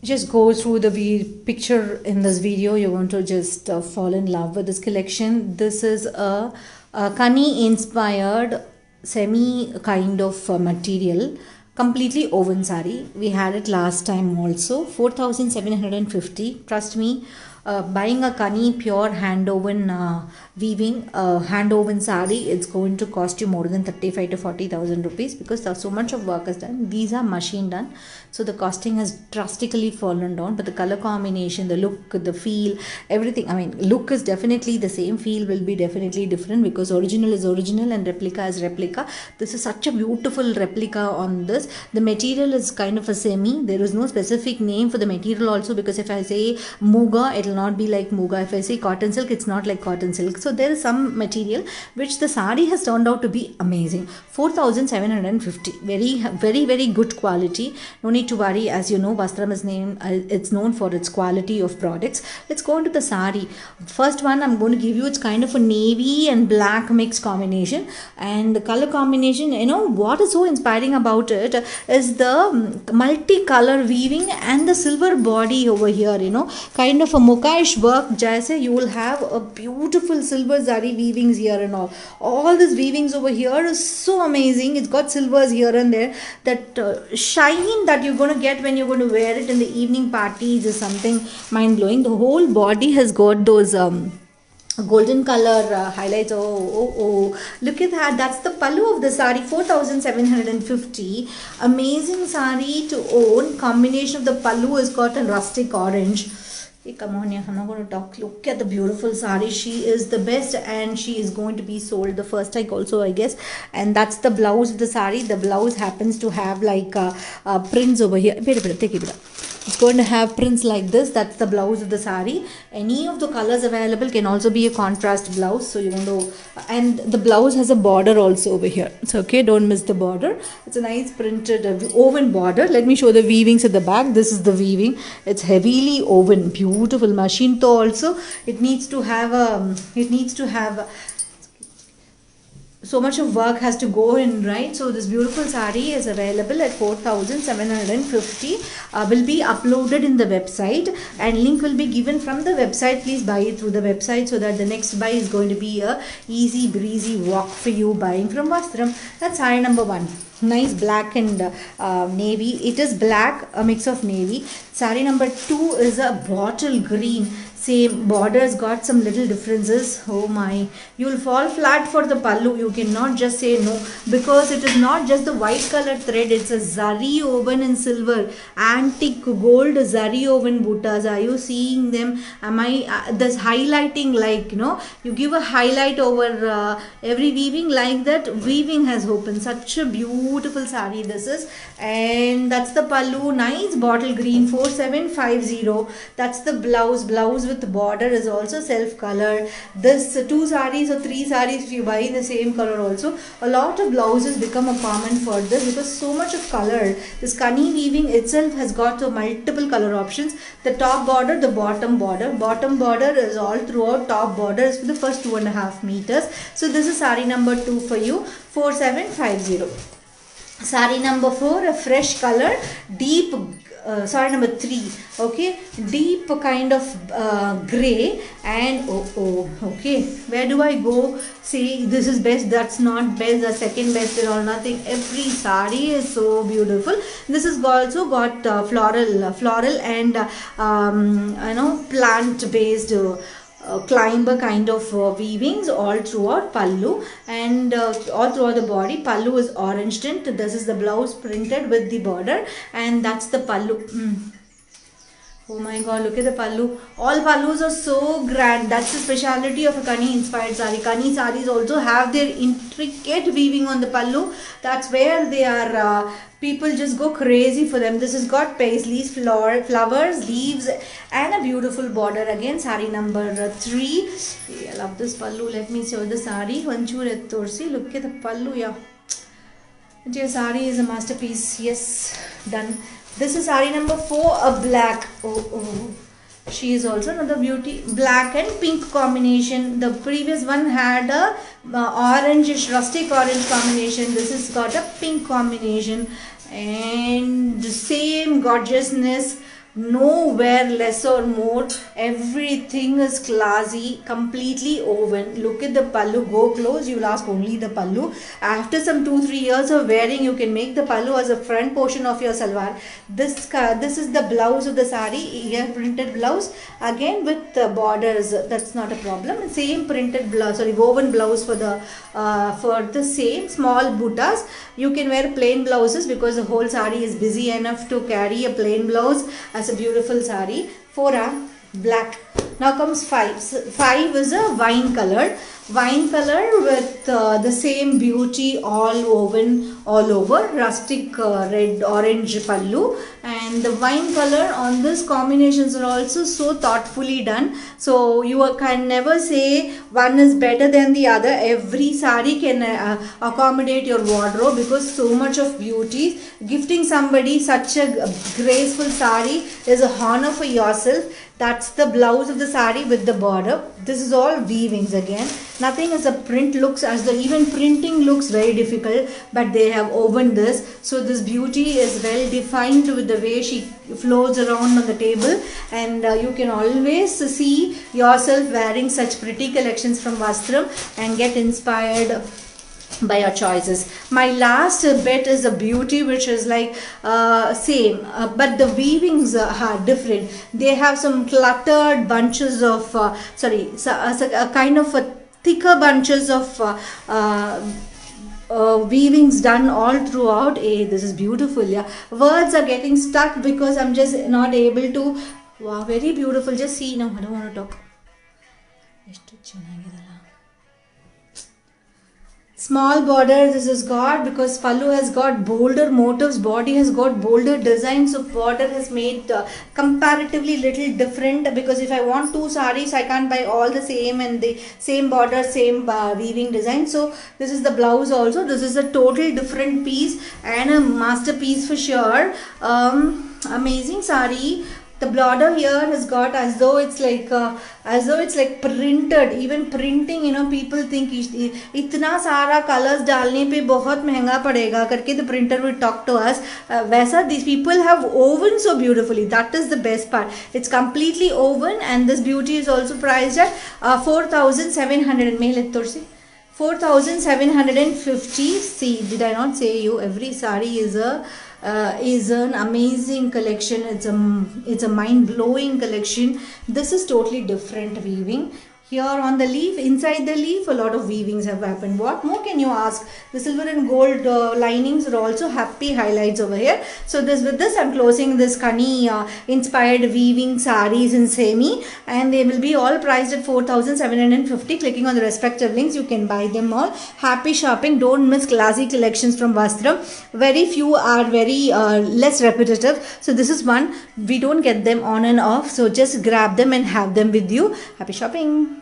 just go through the picture in this video. You're going to just fall in love with this collection. This is a Kani inspired semi kind of material, completely woven sari. We had it last time also. 4,750. Trust me, buying a Kani pure hand woven weaving hand woven sari, it's going to cost you more than 35 to 40,000 rupees, because there's so much of work is done. These are machine done, so the costing has drastically fallen down, but the color combination, the look, the feel, everything, I mean, look is definitely the same, feel will be definitely different, because original is original and replica is replica. This is such a beautiful replica on this. The material is kind of a semi. There is no specific name for the material also, because if I say muga, it will not be like muga. If I say cotton silk, it's not like cotton silk. So there is some material which the sari has turned out to be amazing. 4,750. Very good quality. No need to worry. As you know, Vastram is it's known for its quality of products. Let's go into the sari. First one I'm going to give you, it's kind of a navy and black mix combination, and the color combination, you know what is so inspiring about it is the multicolor weaving and the silver body over here, you know, kind of a mokaish work. Jaise you will have a beautiful silver zari weavings here and all this weavings over here is so amazing. It's got silvers here and there. That shine that you're going to get when you're going to wear it in the evening parties is something mind-blowing. The whole body has got those golden color highlights. Oh, look at that. That's the pallu of the sari. 4,750. Amazing sari to own. Combination of the pallu has got a rustic orange. Hey, come on here, I'm not going to talk. Look at the beautiful sari. She is the best, and she is going to be sold the first time also, I guess. And that's the blouse of the sari. The blouse happens to have like prints over here. It's going to have prints like this. That's the blouse of the sari. Any of the colors available can also be a contrast blouse. So you want to, and the blouse has a border also over here. It's okay, don't miss the border. It's a nice printed woven border. Let me show the weavings at the back. This is the weaving. It's heavily woven, beautiful machine. Though also it needs to have so much of work has to go in, right? So this beautiful sari is available at 4,750. Will be uploaded in the website, and link will be given from the website. Please buy it through the website, so that the next buy is going to be a easy breezy walk for you buying from Vastram. That's sari number 1. Nice black and navy. It is black, a mix of navy. Sari number 2 is a bottle green. Same borders, got some little differences. Oh my, you will fall flat for the pallu. You cannot just say no, because it is not just the white color thread. It's a zari woven in silver, antique gold zari woven buttas. Are you seeing them? Am I this highlighting, like, you know, you give a highlight over every weaving, like that weaving has opened. Such a beautiful sari this is. And that's the pallu. Nice bottle green. 4,750. That's the blouse with the border is also self color. This 2 saris or 3 saris if you buy in the same color also, a lot of blouses become a common for this, because so much of color. This Kani weaving itself has got multiple color options. The top border, the bottom border is all throughout. Top border is for the first 2.5 meters. So this is sari number 2 for you. 4,750. Sari number 4, a fresh color, deep sorry, number 3, okay, deep kind of gray. And okay, where do I go? See, this is best, that's not best, the second best or nothing. Every sari is so beautiful. This has also got floral and you know, plant based climber kind of weavings all throughout pallu, and all throughout the body. Pallu is orange tint. This is the blouse printed with the border, and that's the pallu. Oh my god, look at the pallu. All pallus are so grand. That's the speciality of a Kani inspired sari. Kani saris also have their intricate weaving on the pallu. That's where they are, people just go crazy for them. This has got paisleys, flowers, leaves, and a beautiful border. Again, sari number 3. I love this pallu. Let me show the sari. Look at the pallu, yeah. This sari is a masterpiece. Yes, done. This is sari number 4, a black. Oh. She is also another beauty. Black and pink combination. The previous one had a orangish, rustic orange combination. This has got a pink combination. And the same gorgeousness. nowhere less or more. Everything is classy, completely woven. Look at the pallu, go close, you'll ask only the pallu. After some 2-3 years of wearing, you can make the pallu as a front portion of your salwar. This is the blouse of the sari, here printed blouse, again with borders. That's not a problem. Same printed blouse, sorry, woven blouse for the same small buttas. You can wear plain blouses because the whole sari is busy enough to carry a plain blouse as a beautiful sari. 4 are black. Now comes 5. 5 is a wine color with the same beauty all woven all over, rustic red orange pallu, and the wine color on this combinations are also so thoughtfully done. So you can never say one is better than the other. Every sari can accommodate your wardrobe because so much of beauty. Gifting somebody such a graceful sari is a honor for yourself. That's the blouse of the sari with the border. This is all weavings again. Nothing as a print looks as though, even printing looks very difficult, but they have woven this. So this beauty is well defined with the way she flows around on the table, and you can always see yourself wearing such pretty collections from Vastram and get inspired by your choices. My last bit is a beauty which is like same, but the weavings are different. They have some cluttered bunches of a kind of a thicker bunches of weavings done all throughout. This is beautiful. Yeah, words are getting stuck because I'm just not able to. Wow, very beautiful. Just see now. I don't want to talk. Small border this has got because pallu has got bolder motifs, body has got bolder designs, so border has made comparatively little different, because if I want 2 saris I can't buy all the same and the same border, same weaving design. So this is the blouse also. This is a total different piece and a masterpiece for sure. Amazing sari. The border here has got as though it's like printed. Even printing, people think इतना सारा colors डालने पे बहुत महंगा पड़ेगा करके the printer will talk to us. वैसा these people have woven so beautifully. That is the best part. It's completely woven, and this beauty is also priced at 4,700. 4,750. See, did I not say you? Every sari is an amazing collection. It's a mind-blowing collection. This is totally different weaving. Here on the leaf, inside the leaf, a lot of weavings have happened. What more can you ask? The silver and gold linings are also happy highlights over here. So with this, I'm closing this Kani inspired weaving saris in semi, and they will be all priced at 4,750. Clicking on the respective links, you can buy them all. Happy shopping. Don't miss classy collections from Vastram. Very few are very less repetitive. So this is one. We don't get them on and off. So just grab them and have them with you. Happy shopping.